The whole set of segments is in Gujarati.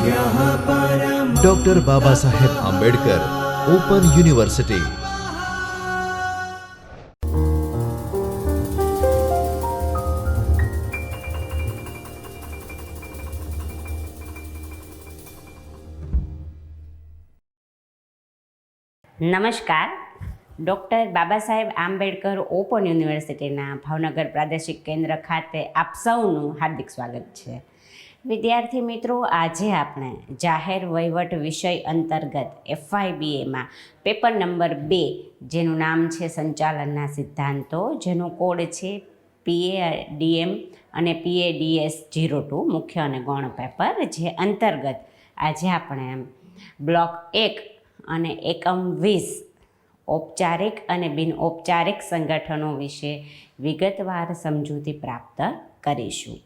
Doctor Baba Saheb Ambedkar open university. નમસ્કાર. ડૉક્ટર બાબા સાહેબ આંબેડકર ઓપન યુનિવર્સિટીના ભાવનગર પ્રાદેશિક કેન્દ્ર ખાતે આપ સૌનું હાર્દિક સ્વાગત છે. વિદ્યાર્થી મિત્રો, આજે આપણે જાહેર વહીવટ વિષય અંતર્ગત FYBAમાં પેપર નંબર 2, જેનું નામ છે સંચાલનના સિદ્ધાંતો, જેનો કોડ છે PADM અને PADS 02, મુખ્ય અને ગૌણ પેપર, જે અંતર્ગત આજે આપણે બ્લોક 1 અને એકમ 20 ઔપચારિક અને બિનઔપચારિક સંગઠનો વિશે વિગતવાર સમજૂતી પ્રાપ્ત કરીશું.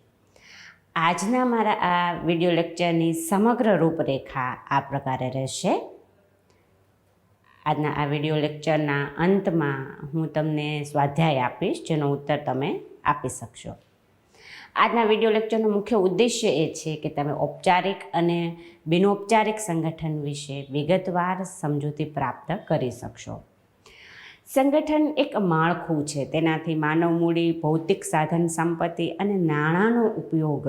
આજના મારા આ વિડિયો લેક્ચરની સમગ્ર રૂપરેખા આ પ્રકારે રહેશે. આજના આ વિડિયો લેક્ચરના અંતમાં હું તમને સ્વાધ્યાય આપીશ, જેનો ઉત્તર તમે આપી શકશો. આજના વિડિયો લેક્ચરનો મુખ્ય ઉદ્દેશ્ય એ છે કે તમે ઔપચારિક અને બિનૌપચારિક સંગઠન વિશે વિગતવાર સમજૂતી પ્રાપ્ત કરી શકશો. સંગઠન એક માળખું છે. તેનાથી માનવ મૂડી, ભૌતિક સાધન સંપત્તિ અને નાણાંનો ઉપયોગ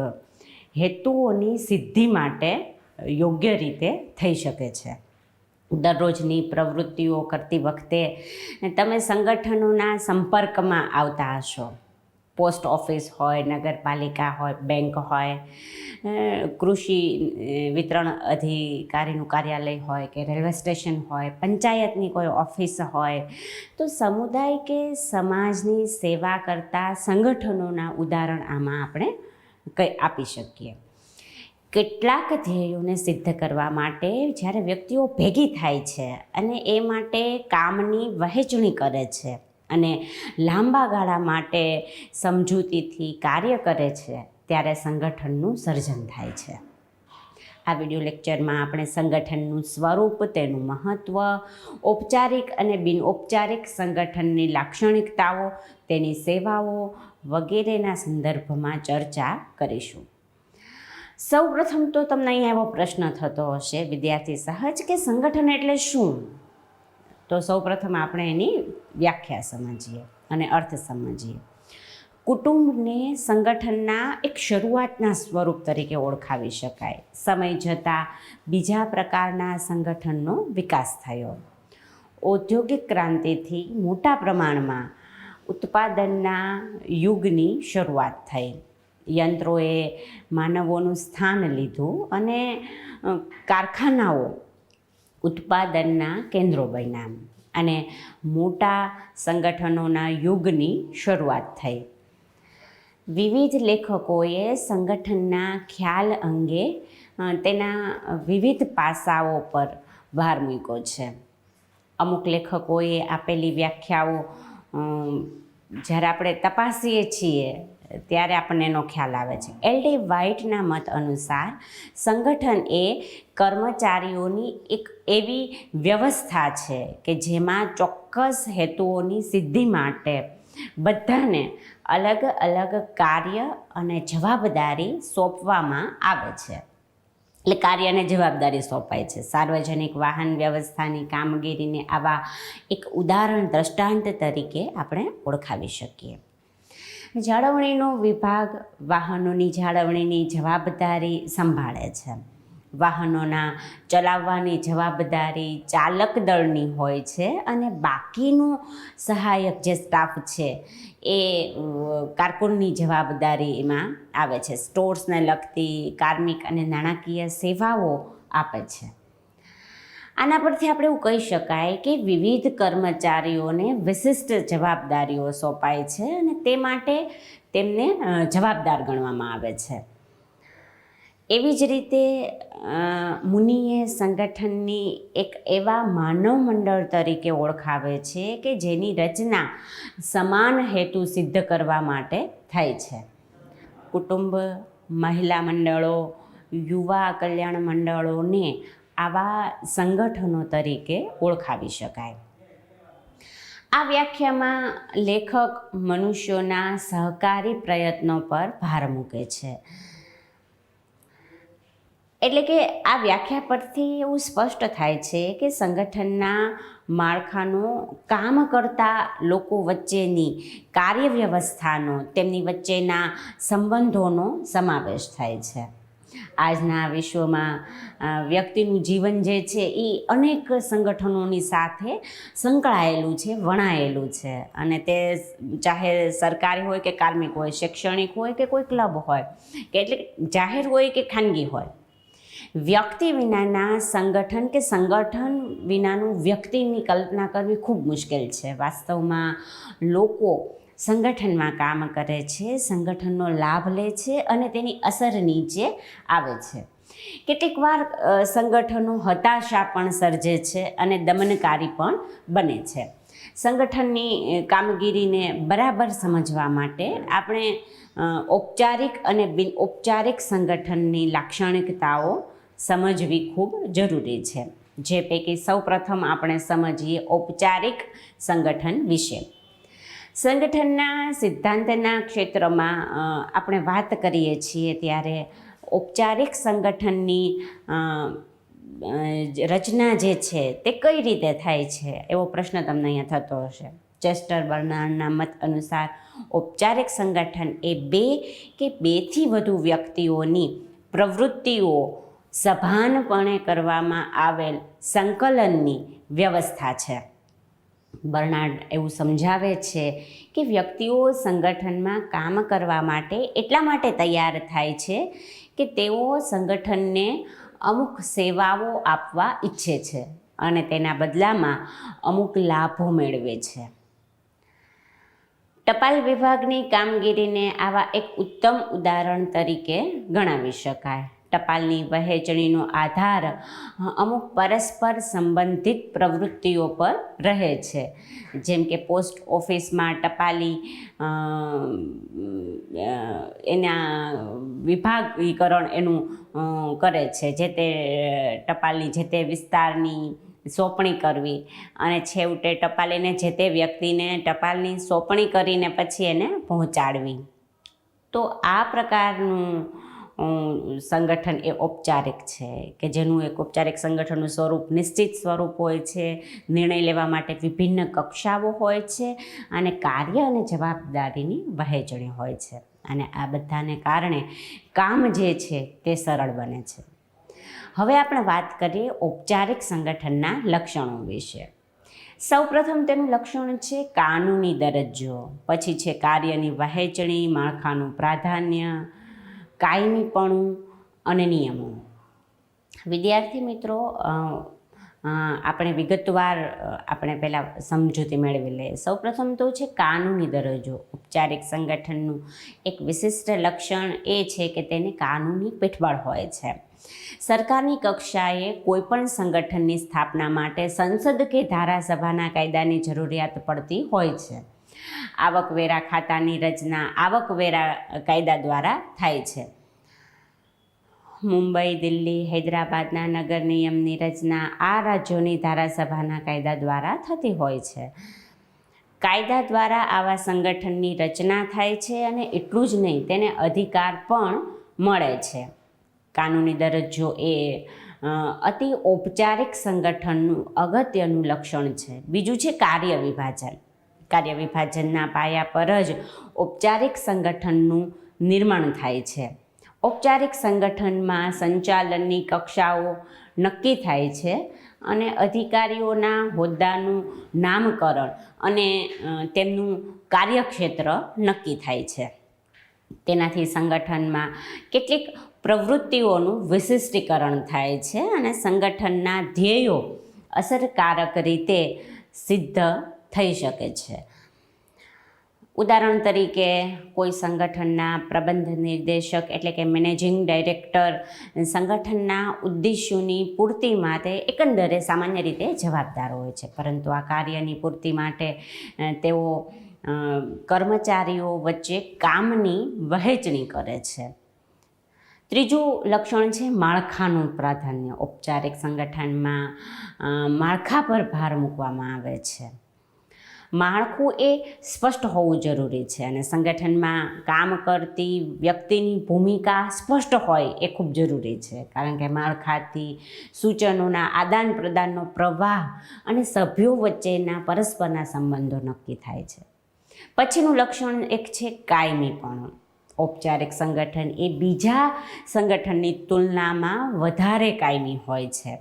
હેતુઓની સિદ્ધિ માટે યોગ્ય રીતે થઈ શકે છે. દરરોજની પ્રવૃત્તિઓ કરતી વખતે તમે સંગઠનોના સંપર્કમાં આવતા હશો. પોસ્ટ ઓફિસ હોય, નગરપાલિકા હોય, બેંક હોય, કૃષિ વિતરણ અધિકારીનું કાર્યાલય હોય કે રેલવે સ્ટેશન હોય, પંચાયતની કોઈ ઓફિસ હોય, તો સમુદાય કે સમાજની સેવા કરતા સંગઠનોના ઉદાહરણ આમાં આપણે આપી શકીએ. કેટલાક ધ્યેયોને સિદ્ધ કરવા માટે જ્યારે વ્યક્તિઓ ભેગી થાય છે અને એ માટે કામની વહેંચણી કરે છે અને લાંબા ગાળા માટે સમજૂતીથી કાર્ય કરે છે, ત્યારે સંગઠનનું સર્જન થાય છે. આ વિડિયો લેક્ચરમાં આપણે સંગઠનનું સ્વરૂપ, તેનું મહત્ત્વ, ઔપચારિક અને બિનઔપચારિક સંગઠનની લાક્ષણિકતાઓ, તેની સેવાઓ વગેરેના સંદર્ભમાં ચર્ચા કરીશું. સૌપ્રથમ તો તમને અહીંયા એવો પ્રશ્ન થતો હશે વિદ્યાર્થી સહજ કે સંગઠન એટલે શું? તો સૌપ્રથમ આપણે એની વ્યાખ્યા સમજીએ અને અર્થ સમજીએ. કુટુંબને સંગઠનના એક શરૂઆતના સ્વરૂપ તરીકે ઓળખાવી શકાય. સમય જતાં બીજા પ્રકારના સંગઠનનો વિકાસ થયો. ઔદ્યોગિક ક્રાંતિથી મોટા પ્રમાણમાં ઉત્પાદનના યુગની શરૂઆત થઈ. યંત્રોએ માનવોનું સ્થાન લીધું અને કારખાનાઓ ઉત્પાદનના કેન્દ્રો બન્યા અને મોટા સંગઠનોના યુગની શરૂઆત થઈ. વિવિધ લેખકોએ સંગઠનના ખ્યાલ અંગે તેના વિવિધ પાસાઓ પર ભાર મૂક્યો છે. અમુક લેખકોએ આપેલી વ્યાખ્યાઓ જ્યારે આપણે તપાસીએ છીએ ત્યારે આપણને એનો ખ્યાલ આવે છે. LD વ્હાઇટના મત અનુસાર સંગઠન એ કર્મચારીઓની એક એવી વ્યવસ્થા છે કે જેમાં ચોક્કસ હેતુઓની સિદ્ધિ માટે બધાને અલગ અલગ કાર્ય અને જવાબદારી સોંપવામાં આવે છે. એટલે કાર્ય અને જવાબદારી સોંપાય છે. સાર્વજનિક વાહન વ્યવસ્થાની કામગીરીને આવા એક ઉદાહરણ, દ્રષ્ટાંત તરીકે આપણે ઓળખાવી શકીએ. જાળવણીનો વિભાગ વાહનોની જાળવણીની જવાબદારી સંભાળે છે. વાહનોના ચલાવવાની જવાબદારી ચાલક દળની હોય છે અને બાકીનું સહાયક જે સ્ટાફ છે એ કારકુનની જવાબદારીમાં આવે છે. સ્ટોર્સને લગતી કાર્મિક અને નાણાકીય સેવાઓ આપે છે. આના પરથી આપણે એવું કહી શકાય કે વિવિધ કર્મચારીઓને વિશિષ્ટ જવાબદારીઓ સોંપાય છે અને તે માટે તેમને જવાબદાર ગણવામાં આવે છે. એવી જ રીતે મુનિએ સંગઠનની એક એવા માનવ મંડળ તરીકે ઓળખાવે છે કે જેની રચના સમાન હેતુ સિદ્ધ કરવા માટે થાય છે. કુટુંબ, મહિલા મંડળો, યુવા કલ્યાણ મંડળોને આવા સંગઠનો તરીકે ઓળખાવી શકાય. આ વ્યાખ્યામાં લેખક મનુષ્યોના સહકારી પ્રયત્નો પર ભાર મૂકે છે. એટલે કે આ વ્યાખ્યા પરથી એવું સ્પષ્ટ થાય છે કે સંગઠનના માળખાનો કામ કરતા લોકો વચ્ચેની કાર્યવ્યવસ્થાનો, તેમની વચ્ચેના સંબંધોનો સમાવેશ થાય છે. આજના વિશ્વમાં વ્યક્તિનું જીવન જે છે એ અનેક સંગઠનોની સાથે સંકળાયેલું છે, વણાયેલું છે, અને તે ચાહે સરકારી હોય કે કાર્મિક હોય, શૈક્ષણિક હોય કે કોઈ ક્લબ હોય, કે એટલે જાહેર હોય કે ખાનગી હોય. વ્યક્તિ વિનાના સંગઠન કે સંગઠન વિનાનું વ્યક્તિની કલ્પના કરવી ખૂબ મુશ્કેલ છે. વાસ્તવમાં લોકો સંગઠનમાં કામ કરે છે, સંગઠનનો લાભ લે છે અને તેની અસર નીચે આવે છે. કેટલીક વાર સંગઠનો હતાશા પણ સર્જે છે અને દમનકારી પણ બને છે. સંગઠનની કામગીરીને બરાબર સમજવા માટે આપણે ઔપચારિક અને બિનઔપચારિક સંગઠનની લાક્ષણિકતાઓ સમજવી ખૂબ જરૂરી છે. જે પૈકી સૌપ્રથમ આપણે સમજીએ ઔપચારિક સંગઠન વિશે. સંગઠનના સિદ્ધાંતના ક્ષેત્રમાં આપણે વાત કરીએ છીએ ત્યારે ઔપચારિક સંગઠનની રચના જે છે તે કઈ રીતે થાય છે એવો પ્રશ્ન તમને અહીંયા થતો હશે. ચેસ્ટર બર્નાર્ડના મત અનુસાર ઔપચારિક સંગઠન એ 2 કે 2થી વધુ વ્યક્તિઓની પ્રવૃત્તિઓ સભાનપણે કરવામાં આવેલ સંકલનની વ્યવસ્થા છે. બર્નાર્ડ એવું સમજાવે છે કે વ્યક્તિઓ સંગઠનમાં કામ કરવા માટે એટલા માટે તૈયાર થાય છે કે તેઓ સંગઠનને અમુક સેવાઓ આપવા ઈચ્છે છે અને તેના બદલામાં અમુક લાભો મેળવે છે. ટપાલ વિભાગની કામગીરીને આવા એક ઉત્તમ ઉદાહરણ તરીકે ગણાવી શકાય. ટપાલની વહેંચણીનો આધાર અમુક પરસ્પર સંબંધિત પ્રવૃત્તિઓ પર રહે છે. જેમ કે પોસ્ટ ઓફિસમાં ટપાલી એના વિભાગીકરણ એનું કરે છે, જે તે ટપાલની જે તે વિસ્તારની સોંપણી કરવી અને છેવટે ટપાલીને જે તે વ્યક્તિને ટપાલની સોંપણી કરીને પછી એને પહોંચાડવી. તો આ પ્રકારનું સંગઠન એ ઔપચારિક છે કે જેનું એક ઔપચારિક સંગઠનનું સ્વરૂપ નિશ્ચિત સ્વરૂપ હોય છે, નિર્ણય લેવા માટે વિભિન્ન કક્ષાઓ હોય છે અને કાર્ય અને જવાબદારીની વહેંચણી હોય છે. અને આ બધાને કારણે કામ જે છે તે સરળ બને છે. હવે આપણે વાત કરીએ ઔપચારિક સંગઠનના લક્ષણો વિશે. સૌપ્રથમ તેનું લક્ષણ છે કાનૂની દરજ્જો, પછી છે કાર્યની વહેંચણી, માળખાનું પ્રાધાન્ય, કાયમીપણું અને નિયમો. વિદ્યાર્થી મિત્રો, આપણે વિગતવાર આપણે પહેલાં સમજૂતી મેળવી લઈએ. સૌપ્રથમ તો છે કાનૂની દરજ્જો. ઔપચારિક સંગઠનનું એક વિશિષ્ટ લક્ષણ એ છે કે તેને કાનૂની પીઠબળ હોય છે. સરકારની કક્ષાએ કોઈપણ સંગઠનની સ્થાપના માટે સંસદ કે ધારાસભાના કાયદાની જરૂરિયાત પડતી હોય છે. આવકવેરા ખાતાની રચના આવકવેરા કાયદા દ્વારા થાય છે. મુંબઈ, દિલ્હી, હૈદરાબાદના નગર નિયમની રચના આ રાજ્યોની ધારાસભાના કાયદા દ્વારા થતી હોય છે. કાયદા દ્વારા આવા સંગઠનની રચના થાય છે અને એટલું જ નહીં, તેને અધિકાર પણ મળે છે. કાનૂની દરજ્જો એ અતિ ઔપચારિક સંગઠનનું અગત્યનું લક્ષણ છે. બીજું છે કાર્ય વિભાજન. કાર્ય વિભાજનના પાયા પર જ ઔપચારિક સંગઠનનું નિર્માણ થાય છે. ઔપચારિક સંગઠનમાં સંચાલનની કક્ષાઓ નક્કી થાય છે અને અધિકારીઓના હોદ્દાનું નામકરણ અને તેમનું કાર્યક્ષેત્ર નક્કી થાય છે. તેનાથી સંગઠનમાં કેટલીક પ્રવૃત્તિઓનું વિશિષ્ટીકરણ થાય છે અને સંગઠનના ધ્યેયો અસરકારક રીતે સિદ્ધ થઈ શકે છે. ઉદાહરણ તરીકે કોઈ સંગઠનના પ્રબંધ નિર્દેશક એટલે કે મેનેજિંગ ડાયરેક્ટર સંગઠનના ઉદ્દેશ્યોની પૂર્તિ માટે એકંદરે સામાન્ય રીતે જવાબદાર હોય છે, પરંતુ આ કાર્યની પૂર્તિ માટે તેઓ કર્મચારીઓ વચ્ચે કામની વહેંચણી કરે છે. ત્રીજું લક્ષણ છે માળખાનું પ્રાધાન્ય. ઔપચારિક સંગઠનમાં માળખા પર ભાર મૂકવામાં આવે છે. માળખું એ સ્પષ્ટ હોવું જરૂરી છે અને સંગઠનમાં કામ કરતી વ્યક્તિની ભૂમિકા સ્પષ્ટ હોય એ ખૂબ જરૂરી છે, કારણ કે માળખાથી સૂચનોના આદાન પ્રદાનનો પ્રવાહ અને સભ્યો વચ્ચેના પરસ્પરના સંબંધો નક્કી થાય છે. પછીનું લક્ષણ એક છે કાયમીપણું. ઔપચારિક સંગઠન એ બીજા સંગઠનની તુલનામાં વધારે કાયમી હોય છે.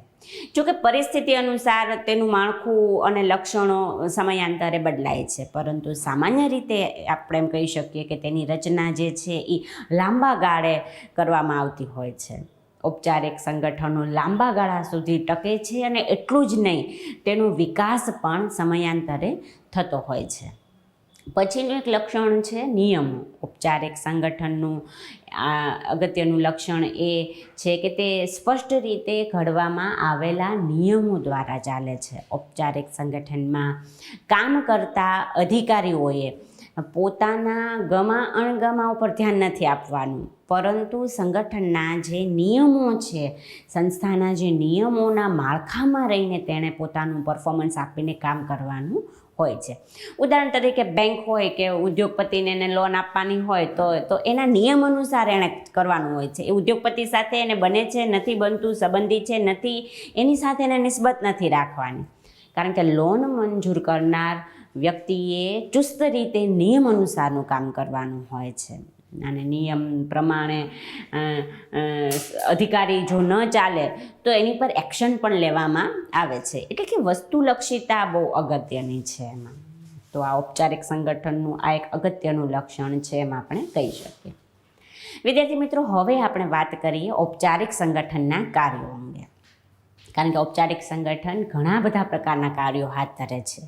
જોકે પરિસ્થિતિ અનુસાર તેનું માળખું અને લક્ષણો સમયાંતરે બદલાય છે, પરંતુ સામાન્ય રીતે આપણે એમ કહી શકીએ કે તેની રચના જે છે એ લાંબા ગાળે કરવામાં આવતી હોય છે. ઔપચારિક સંગઠનો લાંબા ગાળા સુધી ટકે છે અને એટલું જ નહીં, તેનો વિકાસ પણ સમયાંતરે થતો હોય છે. પછીનું એક લક્ષણ છે નિયમો. ઔપચારિક સંગઠનનું અગત્યનું લક્ષણ એ છે કે તે સ્પષ્ટ રીતે ઘડવામાં આવેલા નિયમો દ્વારા ચાલે છે. ઔપચારિક સંગઠનમાં કામ કરતા અધિકારીઓએ પોતાના ગમા અણગમા ઉપર ધ્યાન નથી આપવાનું, પરંતુ સંગઠનના જે નિયમો છે, સંસ્થાના જે નિયમોના માળખામાં રહીને તેણે પોતાનું પરફોર્મન્સ આપીને કામ કરવાનું હોય છે. ઉદાહરણ તરીકે બેંક હોય કે ઉદ્યોગપતિને એને લોન આપવાની હોય તો એના નિયમ અનુસાર એણે કરવાનું હોય છે. એ ઉદ્યોગપતિ સાથે એને બને છે, નથી બનતું, સંબંધી છે, નથી, એની સાથે એને નિસ્બત નથી રાખવાની, કારણ કે લોન મંજૂર કરનાર વ્યક્તિએ ચુસ્ત રીતે નિયમ અનુસારનું કામ કરવાનું હોય છે અને નિયમ પ્રમાણે અધિકારી જો ન ચાલે તો એની પર એક્શન પણ લેવામાં આવે છે. એટલે કે વસ્તુલક્ષિતા બહુ અગત્યની છે એમાં. તો આ ઔપચારિક સંગઠનનું આ એક અગત્યનું લક્ષણ છે એમ આપણે કહી શકીએ. વિદ્યાર્થી મિત્રો, હવે આપણે વાત કરીએ ઔપચારિક સંગઠનના કાર્યો અંગે, કારણ કે ઔપચારિક સંગઠન ઘણા બધા પ્રકારના કાર્યો હાથ ધરે છે.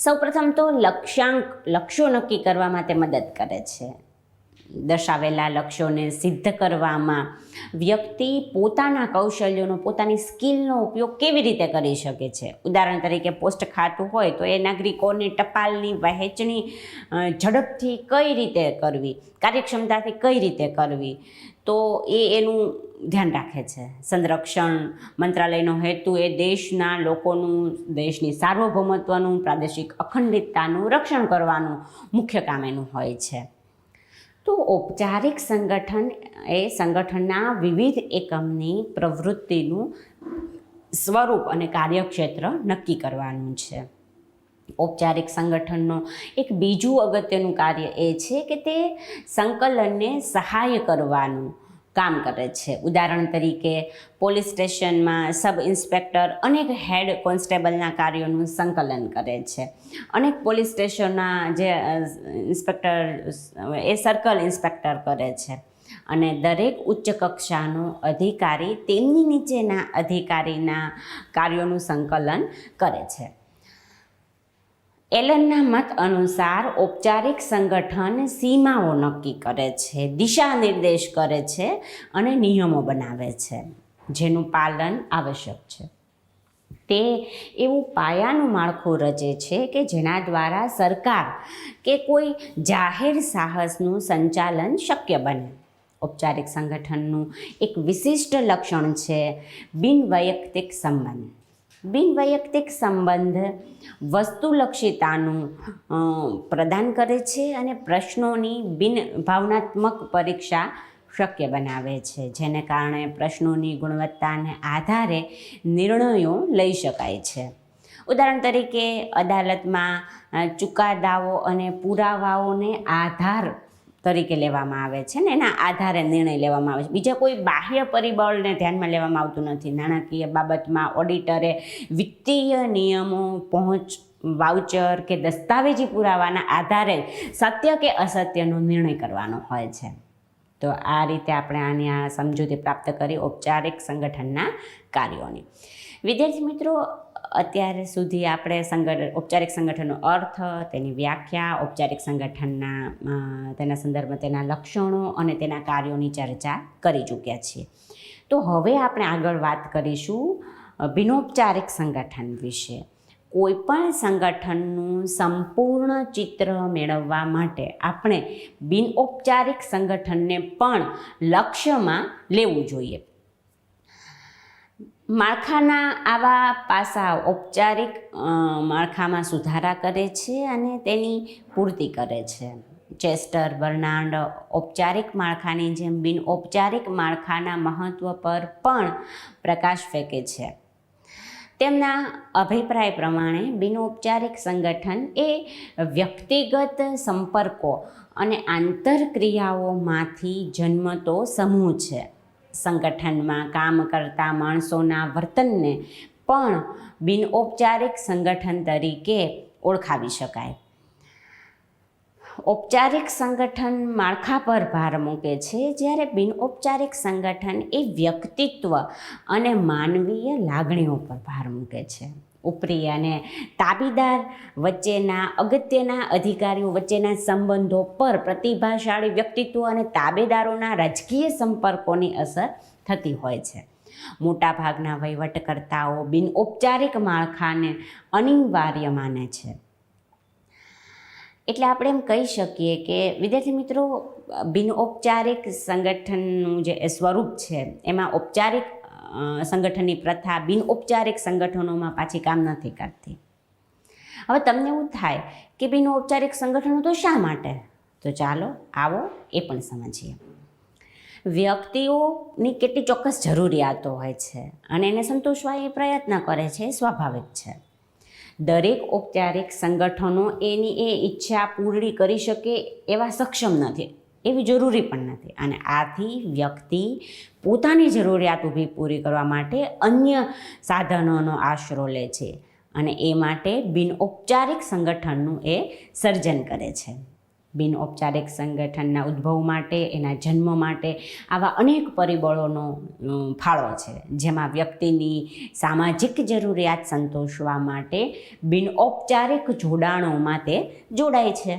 સૌપ્રથમ તો લક્ષ્યો નક્કી કરવા માટે મદદ કરે છે. દર્શાવેલા લક્ષ્યોને સિદ્ધ કરવામાં વ્યક્તિ પોતાના કૌશલ્યોનો, પોતાની સ્કિલનો ઉપયોગ કેવી રીતે કરી શકે છે. ઉદાહરણ તરીકે પોસ્ટ ખાતું હોય તો એ નાગરિકોની ટપાલની વહેંચણી ઝડપથી કઈ રીતે કરવી, કાર્યક્ષમતાથી કઈ રીતે કરવી, તો એનું ધ્યાન રાખે છે. સંરક્ષણ મંત્રાલયનો હેતુ એ દેશના લોકોનું, દેશની સાર્વભૌમત્વનું, પ્રાદેશિક અખંડિતતાનું રક્ષણ કરવાનું મુખ્ય કામ એનું હોય છે. તો ઔપચારિક સંગઠન એ સંગઠનના વિવિધ એકમની પ્રવૃત્તિનું સ્વરૂપ અને કાર્યક્ષેત્ર નક્કી કરવાનું છે. ઔપચારિક સંગઠનનો એક બીજું અગત્યનું કાર્ય એ છે કે તે સંકલનને સહાય કરવાનું કામ કરે છે. ઉદાહરણ તરીકે પોલીસ સ્ટેશનમાં સબ ઇન્સ્પેક્ટર અનેક હેડ કોન્સ્ટેબલના કાર્યોનું સંકલન કરે છે. અનેક પોલીસ સ્ટેશનના જે ઇન્સ્પેક્ટર એ સર્કલ ઇન્સ્પેક્ટર કરે છે અને દરેક ઉચ્ચ કક્ષાનો અધિકારી તેમની નીચેના અધિકારીના કાર્યોનું સંકલન કરે છે. એલનના મત અનુસાર ઔપચારિક સંગઠન સીમાઓ નક્કી કરે છે, દિશા નિર્દેશ કરે છે અને નિયમો બનાવે છે, જેનું પાલન આવશ્યક છે. તે એવું પાયાનું માળખું રચે છે કે જેના દ્વારા સરકાર કે કોઈ જાહેર સાહસનું સંચાલન શક્ય બને. ઔપચારિક સંગઠનનું એક વિશિષ્ટ લક્ષણ છે બિનવૈયક્તિક સંબંધ. બિનવૈયક્તિક સંબંધ વસ્તુલક્ષિતાનું પ્રદાન કરે છે અને પ્રશ્નોની ભાવનાત્મક પરીક્ષા શક્ય બનાવે છે, જેને કારણે પ્રશ્નોની ગુણવત્તાને આધારે નિર્ણયો લઈ શકાય છે. ઉદાહરણ તરીકે અદાલતમાં ચુકાદાઓ અને પુરાવાઓને આધાર તરીકે લેવામાં આવે છે ને એના આધારે નિર્ણય લેવામાં આવે છે. બીજા કોઈ બાહ્ય પરિબળને ધ્યાનમાં લેવામાં આવતું નથી. નાણાકીય બાબતમાં ઓડિટરે વિત્તીય નિયમો, વાઉચર કે દસ્તાવેજી પુરાવાના આધારે સત્ય કે અસત્યનો નિર્ણય કરવાનો હોય છે. તો આ રીતે આપણે આની આ સમજૂતી પ્રાપ્ત કરી ઔપચારિક સંગઠનના કાર્યોની. વિદ્યાર્થી મિત્રો, અત્યાર સુધી આપણે ઔપચારિક સંગઠનનો અર્થ, તેની વ્યાખ્યા, ઔપચારિક સંગઠનના તેના સંદર્ભમાં તેના લક્ષણો અને તેના કાર્યોની ચર્ચા કરી ચૂક્યા છીએ. તો હવે આપણે આગળ વાત કરીશું બિનૌપચારિક સંગઠન વિશે. કોઈપણ સંગઠનનું સંપૂર્ણ ચિત્ર મેળવવા માટે આપણે બિનૌપચારિક સંગઠનને પણ લક્ષ્યમાં લેવું જોઈએ. માળખાના આવા પાસા ઔપચારિક માળખામાં સુધારા કરે છે અને તેની પૂર્તિ કરે છે. ચેસ્ટર બર્નાર્ડ ઔપચારિક માળખાની જેમ બિનઔપચારિક માળખાના મહત્ત્વ પર પણ પ્રકાશ ફેંકે છે. તેમના અભિપ્રાય પ્રમાણે બિનૌપચારિક સંગઠન એ વ્યક્તિગત સંપર્કો અને આંતરક્રિયાઓમાંથી જન્મતો સમૂહ છે. સંગઠનમાં કામ કરતા માણસોના વર્તનને પણ બિનઔપચારિક સંગઠન તરીકે ઓળખાવી શકાય. ઔપચારિક સંગઠન માળખા પર ભાર મૂકે છે, જ્યારે બિનઔપચારિક સંગઠન એ વ્યક્તિત્વ અને માનવીય લાગણીઓ પર ભાર મૂકે છે. ઉપરી અને તાબીદાર વચ્ચેના અગત્યના અધિકારીઓ વચ્ચેના સંબંધો પર પ્રતિભાશાળી વ્યક્તિત્વ અને તાબેદારોના રાજકીય સંપર્કોની અસર થતી હોય છે. મોટાભાગના વહીવટકર્તાઓ બિનઔપચારિક માળખાને અનિવાર્ય માને છે. એટલે આપણે એમ કહી શકીએ કે વિદ્યાર્થી મિત્રો, બિનઔપચારિક સંગઠનનું જે સ્વરૂપ છે એમાં ઔપચારિક સંગઠનની પ્રથા બિનઔપચારિક સંગઠનોમાં પાછી કામ નથી કરતી. હવે તમને એવું થાય કે બિનઔપચારિક સંગઠનો તો શા માટે? તો ચાલો આવો એ પણ સમજીએ. વ્યક્તિઓની કેટલી ચોક્કસ જરૂરિયાતો હોય છે અને એને સંતોષવા એ પ્રયત્ન કરે છે, એ સ્વાભાવિક છે. દરેક ઔપચારિક સંગઠનો એની એ ઈચ્છા પૂરી કરી શકે એવા સક્ષમ નથી, એવી જરૂરી પણ નથી. અને આથી વ્યક્તિ પોતાની જરૂરિયાત ઊભી પૂરી કરવા માટે અન્ય સાધનોનો આશરો લે છે અને એ માટે બિનઔપચારિક સંગઠનનું એ સર્જન કરે છે. બિનઔપચારિક સંગઠનના ઉદ્ભવ માટે, એના જન્મ માટે આવા અનેક પરિબળોનો ફાળો છે, જેમાં વ્યક્તિની સામાજિક જરૂરિયાત સંતોષવા માટે બિનઔપચારિક જોડાણોમાં તે જોડાય છે.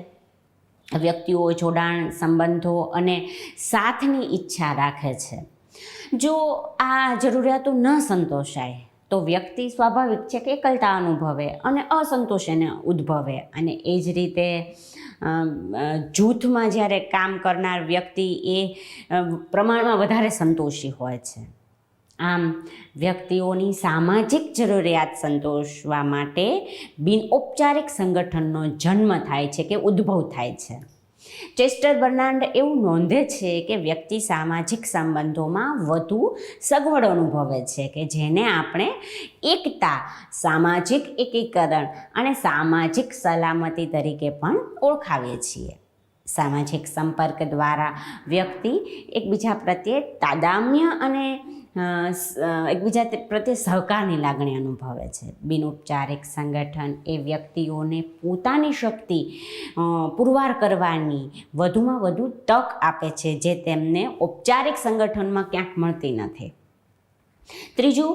વ્યક્તિઓ જોડાણ, સંબંધો અને સાથની ઈચ્છા રાખે છે. જો આ જરૂરિયાતો ન સંતોષાય તો વ્યક્તિ સ્વાભાવિક છે કે એકલતા અનુભવે અને અસંતોષ એને ઉદ્ભવે. અને એ જ રીતે જૂથમાં જ્યારે કામ કરનાર વ્યક્તિ એ પ્રમાણમાં વધારે સંતોષી હોય છે. આમ વ્યક્તિઓની સામાજિક જરૂરિયાત સંતોષવા માટે બિનઔપચારિક સંગઠનનો જન્મ થાય છે કે ઉદ્ભવ થાય છે. ચેસ્ટર બર્નાર્ડ એવું નોંધે છે કે વ્યક્તિ સામાજિક સંબંધોમાં વધુ સગવડ અનુભવે છે, કે જેને આપણે એકતા, સામાજિક એકીકરણ અને સામાજિક સલામતી તરીકે પણ ઓળખાવીએ છીએ. સામાજિક સંપર્ક દ્વારા વ્યક્તિ એકબીજા પ્રત્યે તાદામ્ય અને એકબીજા પ્રત્યે સહકારની લાગણી અનુભવે છે. બિનૌપચારિક સંગઠન એ વ્યક્તિઓને પોતાની શક્તિ પુરવાર કરવાની વધુમાં વધુ તક આપે છે, જે તેમને ઔપચારિક સંગઠનમાં ક્યાંક મળતી નથી. ત્રીજું,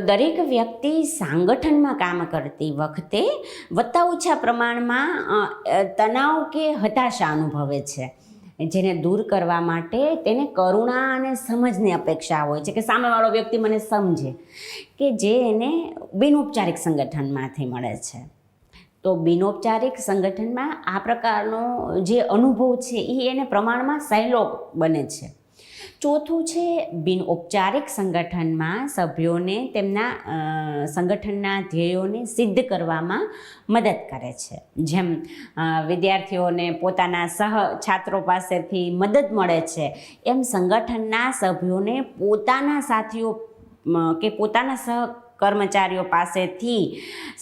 દરેક વ્યક્તિ સંગઠનમાં કામ કરતી વખતે વત્તા ઓછા પ્રમાણમાં તણાવ કે હતાશા અનુભવે છે, જેને દૂર કરવા માટે તેને કરુણા અને સમજની અપેક્ષા હોય છે, કે સામેવાળો વ્યક્તિ મને સમજે, કે જે એને બિનૌપચારિક સંગઠનમાંથી મળે છે. તો બિનૌપચારિક સંગઠનમાં આ પ્રકારનો જે અનુભવ છે એ એને પ્રમાણમાં સહેલો બને છે. ચોથું છે, બિનૌપચારિક સંગઠનમાં સભ્યોને તેમના સંગઠનના ધ્યેયોને સિદ્ધ કરવામાં મદદ કરે છે. જેમ વિદ્યાર્થીઓને પોતાના છાત્રો પાસેથી મદદ મળે છે, એમ સંગઠનના સભ્યોને પોતાના સાથીઓ કે પોતાના કર્મચારીઓ પાસેથી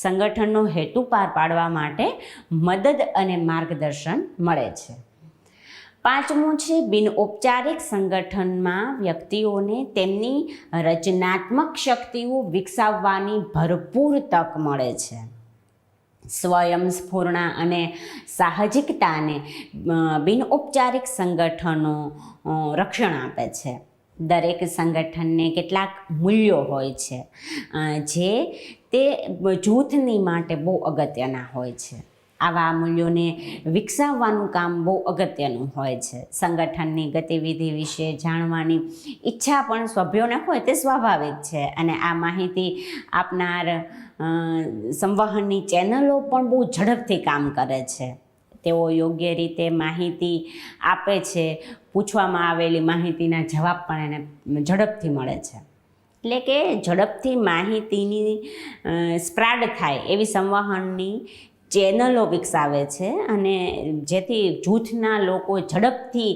સંગઠનનો હેતુ પાર પાડવા માટે મદદ અને માર્ગદર્શન મળે છે. પાંચમું છે, બિનૌપચારિક સંગઠનમાં વ્યક્તિઓને તેમની રચનાત્મક શક્તિઓ વિકસાવવાની ભરપૂર તક મળે છે. સ્વયંસ્ફૂર્ણા અને સાહજિકતાને બિનૌપચારિક સંગઠનો રક્ષણ આપે છે. દરેક સંગઠનને કેટલાક મૂલ્યો હોય છે, જે તે જૂથની માટે બહુ અગત્યના હોય છે. આવા મૂલ્યોને વિકસાવવાનું કામ બહુ અગત્યનું હોય છે. સંગઠનની ગતિવિધિ વિશે જાણવાની ઈચ્છા પણ સભ્યોને હોય તે સ્વાભાવિક છે, અને આ માહિતી આપનાર સંવહનની ચેનલો પણ બહુ ઝડપથી કામ કરે છે. તેઓ યોગ્ય રીતે માહિતી આપે છે, પૂછવામાં આવેલી માહિતીના જવાબ પણ એને ઝડપથી મળે છે. એટલે કે ઝડપથી માહિતીની સ્પ્રેડ થાય એવી સંવહનની ચેનલો વિકસાવે છે અને જેથી જૂથના લોકો ઝડપથી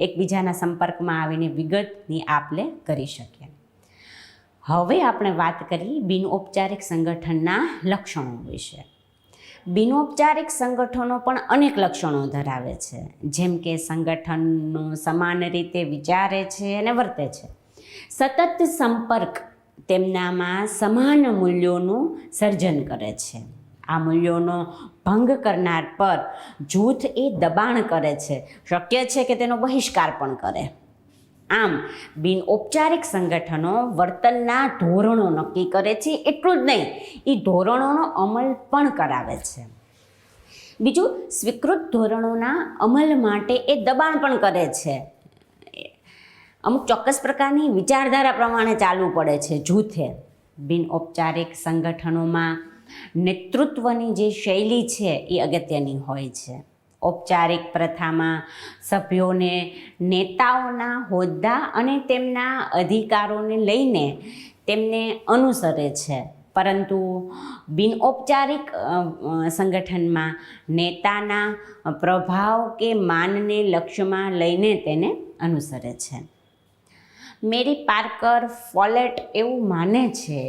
એકબીજાના સંપર્કમાં આવીને વિગતની આપ-લે કરી શકે. હવે આપણે વાત કરીએ બિનઔપચારિક સંગઠનના લક્ષણો વિશે. બિનૌપચારિક સંગઠનો પણ અનેક લક્ષણો ધરાવે છે, જેમ કે સંગઠનનો સમાન રીતે વિચારે છે અને વર્તે છે. સતત સંપર્ક તેમનામાં સમાન મૂલ્યોનું સર્જન કરે છે. આ મૂલ્યોનો ભંગ કરનાર પર જૂથ એ દબાણ કરે છે, શક્ય છે કે તેનો બહિષ્કાર પણ કરે. આમ બિનઔપચારિક સંગઠનો વર્તનના ધોરણો નક્કી કરે છે, એટલું જ નહીં, એ ધોરણોનો અમલ પણ કરાવે છે. બીજું, સ્વીકૃત ધોરણોના અમલ માટે એ દબાણ પણ કરે છે. અમુક ચોક્કસ પ્રકારની વિચારધારા પ્રમાણે ચાલવું પડે છે જૂથે. બિનઔપચારિક સંગઠનોમાં નેતૃત્વની જે શૈલી છે એ અગત્યની હોય છે. ઔપચારિક પ્રથામાં સભ્યોને નેતાઓના હોદ્દા અને તેમના અધિકારોને લઈને તેમને અનુસરે છે, પરંતુ બિનઔપચારિક સંગઠનમાં નેતાના પ્રભાવ કે માનને લક્ષ્યમાં લઈને તેને અનુસરે છે. મેરી પાર્કર ફોલેટ એવું માને છે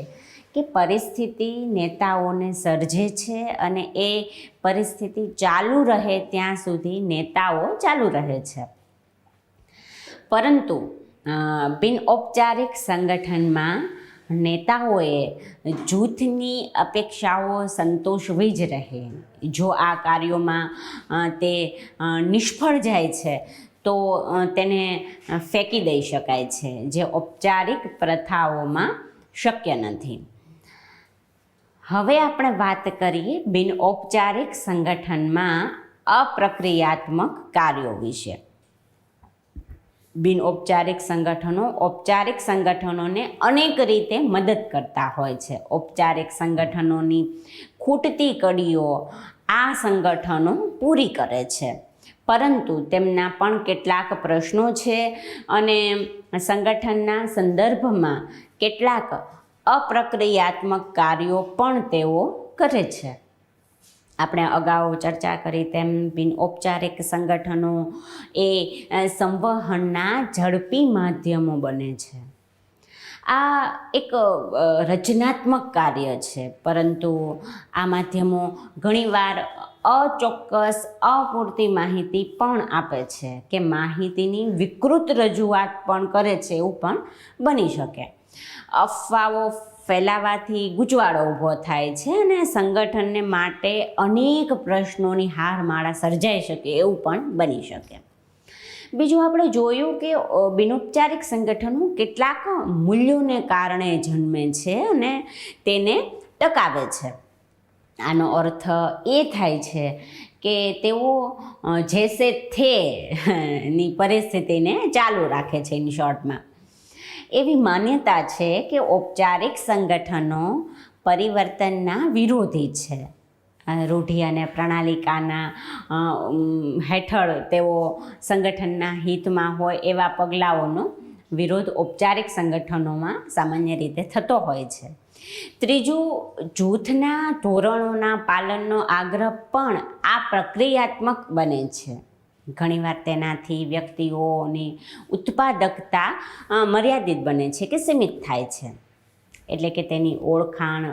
કે પરિસ્થિતિ નેતાઓને સર્જે છે અને એ પરિસ્થિતિ ચાલુ રહે ત્યાં સુધી નેતાઓ ચાલુ રહે છે. પરંતુ બિનઔપચારિક સંગઠનમાં નેતાઓએ જૂથની અપેક્ષાઓ સંતોષવી જ રહે. જો આ કાર્યોમાં તે નિષ્ફળ જાય છે તો તેને ફેંકી દઈ શકાય છે, જે ઔપચારિક પ્રથાઓમાં શક્ય નથી. હવે આપણે વાત કરીએ બિનઔપચારિક સંગઠનમાં અપ્રક્રિયાત્મક કાર્યો વિશે. બિનઔપચારિક સંગઠનો ઔપચારિક સંગઠનોને અનેક રીતે મદદ કરતા હોય છે. ઔપચારિક સંગઠનોની ખૂટતી કડીઓ આ સંગઠનો પૂરી કરે છે, પરંતુ તેમના પણ કેટલાક પ્રશ્નો છે અને સંગઠનના સંદર્ભમાં કેટલાક અપ્રક્રિયાત્મક કાર્યો પણ તેઓ કરે છે. આપણે અગાઉ ચર્ચા કરી તેમ બિનઔપચારિક સંગઠનો એ સંવહનના ઝડપી માધ્યમો બને છે. આ એક રચનાત્મક કાર્ય છે, પરંતુ આ માધ્યમો ઘણીવાર અચોક્કસ અપૂરતી માહિતી પણ આપે છે કે માહિતીની વિકૃત રજૂઆત પણ કરે છે, એવું પણ બની શકે. અફવાઓ ફેલાવાથી ગૂંચવાડો ઊભો થાય છે અને સંગઠનને માટે અનેક પ્રશ્નોની હારમાળા સર્જાઈ શકે એવું પણ બની શકે. બીજું, આપણે જોયું કે બિનૌપચારિક સંગઠનો કેટલાક મૂલ્યોને કારણે જન્મે છે અને તેને ટકાવે છે. આનો અર્થ એ થાય છે કે તેઓ જેસે થે ની પરિસ્થિતિને ચાલુ રાખે છે. ઇન શોર્ટમાં એવી માન્યતા છે કે ઔપચારિક સંગઠનો પરિવર્તનના વિરોધી છે. રૂઢિ અને પ્રણાલિકાના હેઠળ તેઓ સંગઠનના હિતમાં હોય એવા પગલાઓનો વિરોધ ઔપચારિક સંગઠનોમાં સામાન્ય રીતે થતો હોય છે. ત્રીજું, જૂથના ધોરણોના પાલનનો આગ્રહ પણ આ પ્રક્રિયાત્મક બને છે. ઘણીવાર તેનાથી વ્યક્તિઓની ઉત્પાદકતા મર્યાદિત બને છે કે સીમિત થાય છે. એટલે કે તેની ઓળખાણ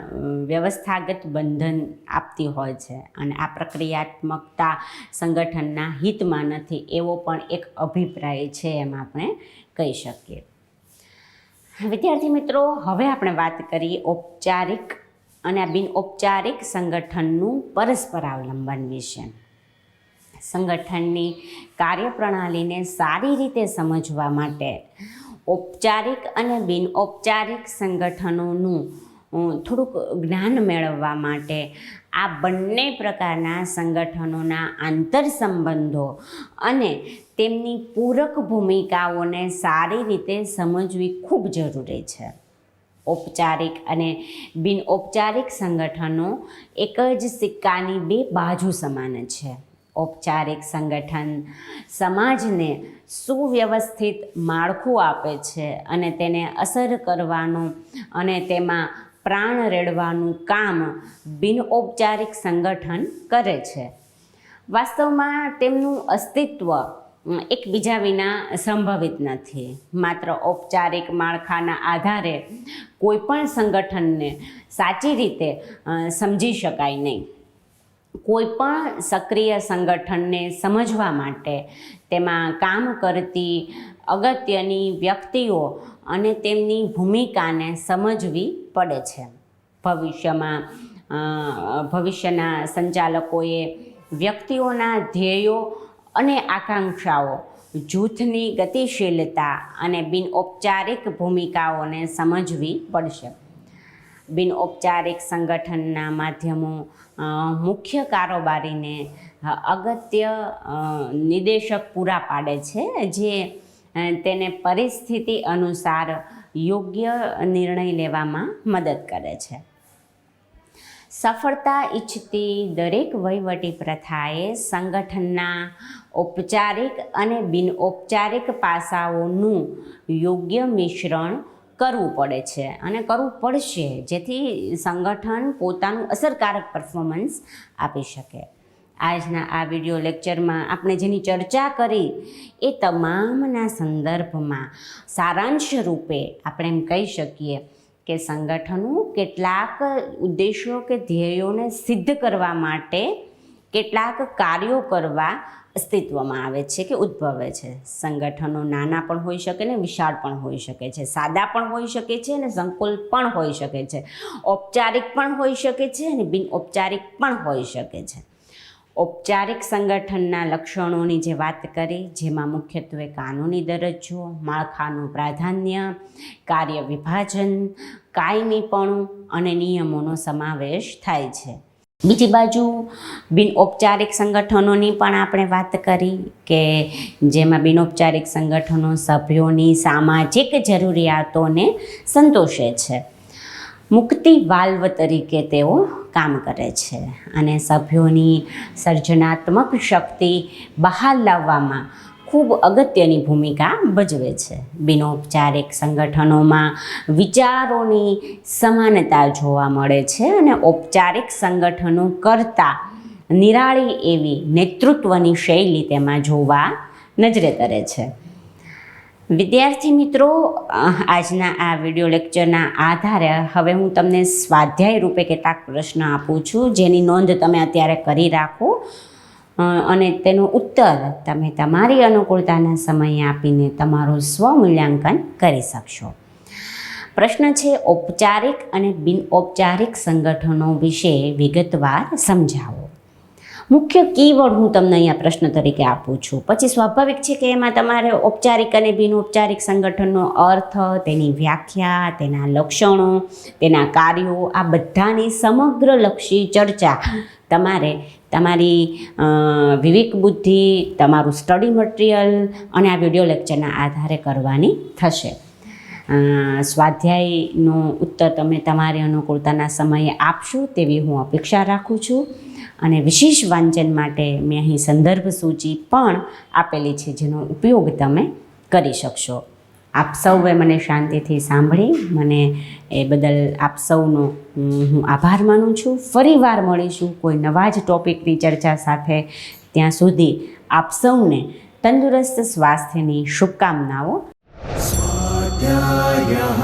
વ્યવસ્થાગત બંધન આપતી હોય છે અને આ પ્રક્રિયાત્મકતા સંગઠનના હિતમાં નથી એવો પણ એક અભિપ્રાય છે, એમ આપણે કહી શકીએ. વિદ્યાર્થી મિત્રો, હવે આપણે વાત કરીએ ઔપચારિક અને બિનઔપચારિક સંગઠનનું પરસ્પરાવલંબન વિશે. સંગઠનની કાર્યપ્રણાલીને સારી રીતે સમજવા માટે ઔપચારિક અને બિનઔપચારિક સંગઠનોનું થોડુંક જ્ઞાન મેળવવા માટે આ બંને પ્રકારના સંગઠનોના આંતરસંબંધો અને તેમની પૂરક ભૂમિકાઓને સારી રીતે સમજવી ખૂબ જરૂરી છે. ઔપચારિક અને બિનઔપચારિક સંગઠનો એક જ સિક્કાની બે બાજુ સમાન છે. ઔપચારિક સંગઠન સમાજને સુવ્યવસ્થિત માળખું આપે છે અને તેને અસર કરવાનું અને તેમાં પ્રાણ રેડવાનું કામ બિનઔપચારિક સંગઠન કરે છે. વાસ્તવમાં તેમનું અસ્તિત્વ એકબીજા વિના સંભવિત નથી. માત્ર ઔપચારિક માળખાના આધારે કોઈ પણ સંગઠનને સાચી રીતે સમજી શકાય નહીં. કોઈ પણ સક્રિય સંગઠનને સમજવા માટે તેમાં કામ કરતી અગત્યની વ્યક્તિઓ અને તેમની ભૂમિકાને સમજવી પડે છે. ભવિષ્યના સંચાલકોએ વ્યક્તિઓના ધ્યેયો અને આકાંક્ષાઓ, જૂથની ગતિશીલતા અને બિનઔપચારિક ભૂમિકાઓને સમજવી પડશે. બિનઔપચારિક સંગઠનના માધ્યમો મુખ્ય કારોબારીને અગત્ય નિર્દેશક પૂરા પાડે છે, જે તેને પરિસ્થિતિ અનુસાર યોગ્ય નિર્ણય લેવામાં મદદ કરે છે. સફળતા ઈચ્છતી દરેક વહીવટી પ્રથાએ સંગઠનના ઔપચારિક અને બિનઔપચારિક પાસાઓનું યોગ્ય મિશ્રણ કરવું પડે છે અને કરવું પડશે, જેથી સંગઠન પોતાનું અસરકારક પરફોર્મન્સ આપી શકે. આજના આ વિડિયો લેક્ચરમાં આપણે જેની ચર્ચા કરી એ તમામના સંદર્ભમાં સારાંશ રૂપે આપણે એમ કહી શકીએ કે સંગઠનો કેટલાક ઉદ્દેશો કે ધ્યેયોને સિદ્ધ કરવા માટે કેટલાક કાર્યો કરવા અસ્તિત્વમાં આવે છે કે ઉદ્ભવે છે. સંગઠનો નાના પણ હોઈ શકે ને વિશાળ પણ હોઈ શકે છે, સાદા પણ હોઈ શકે છે અને સંકુલ પણ હોઈ શકે છે, ઔપચારિક પણ હોઈ શકે છે અને બિનઔપચારિક પણ હોઈ શકે છે. ઔપચારિક સંગઠનના લક્ષણોની જે વાત કરી, જેમાં મુખ્યત્વે કાનૂની દરજ્જો, માળખાનું પ્રાધાન્ય, કાર્ય વિભાજન, કાયમીપણું અને નિયમોનો સમાવેશ થાય છે. બીજી બાજુ બિનઔપચારિક સંગઠનોની પણ આપણે વાત કરી કે જેમાં બિનૌપચારિક સંગઠનો સભ્યોની સામાજિક જરૂરિયાતોને સંતોષે છે. મુક્તિ વાલ્વ તરીકે તેઓ કામ કરે છે અને સભ્યોની સર્જનાત્મક શક્તિ બહાર લાવવામાં ખૂબ અગત્યની ભૂમિકા ભજવે છે. બિનૌપચારિક સંગઠનોમાં વિચારોની સમાનતા જોવા મળે છે અને ઔપચારિક સંગઠનો કરતાં નિરાળી એવી નેતૃત્વની શૈલી તેમાં જોવા નજરે તરે છે. વિદ્યાર્થી મિત્રો, આજના આ વિડિયો લેક્ચરના આધારે હવે હું તમને સ્વાધ્યાય રૂપે કેટલાક પ્રશ્ન આપું છું, જેની નોંધ તમે અત્યારે કરી રાખો અને તેનો ઉત્તર તમે તમારી અનુકૂળતાના સમયે આપીને તમારું સ્વમૂલ્યાંકન કરી શકશો. પ્રશ્ન છે, ઔપચારિક અને બિનઔપચારિક સંગઠનો વિશે વિગતવાર સમજાવો. મુખ્ય કીવર્ડ હું તમને અહીંયા પ્રશ્ન તરીકે આપું છું. પછી સ્વાભાવિક છે કે એમાં તમારે ઔપચારિક અને બિનૌપચારિક સંગઠનનો અર્થ, તેની વ્યાખ્યા, તેના લક્ષણો, તેના કાર્યો, આ બધાની સમગ્રલક્ષી ચર્ચા તમારે તમારી વિવેક બુદ્ધિ, તમારું સ્ટડી મટીરિયલ અને આ વિડિયો લેક્ચરના આધારે કરવાની થશે. સ્વાધ્યાયનો ઉત્તર તમે તમારી અનુકૂળતાના સમયે આપશો તેવી હું અપેક્ષા રાખું છું. અને વિશેષ વાંચન માટે મેં અહીં સંદર્ભ સૂચિ પણ આપેલી છે, જેનો ઉપયોગ તમે કરી શકશો. આપ સૌએ મને શાંતિથી સાંભળી, મને એ બદલ આપ સૌનો હું આભાર માનું છું. ફરીવાર મળીશું કોઈ નવા જ ટૉપિકની ચર્ચા સાથે. ત્યાં સુધી આપ સૌને તંદુરસ્ત સ્વાસ્થ્યની શુભકામનાઓ. સ્વાધ્યાયઃ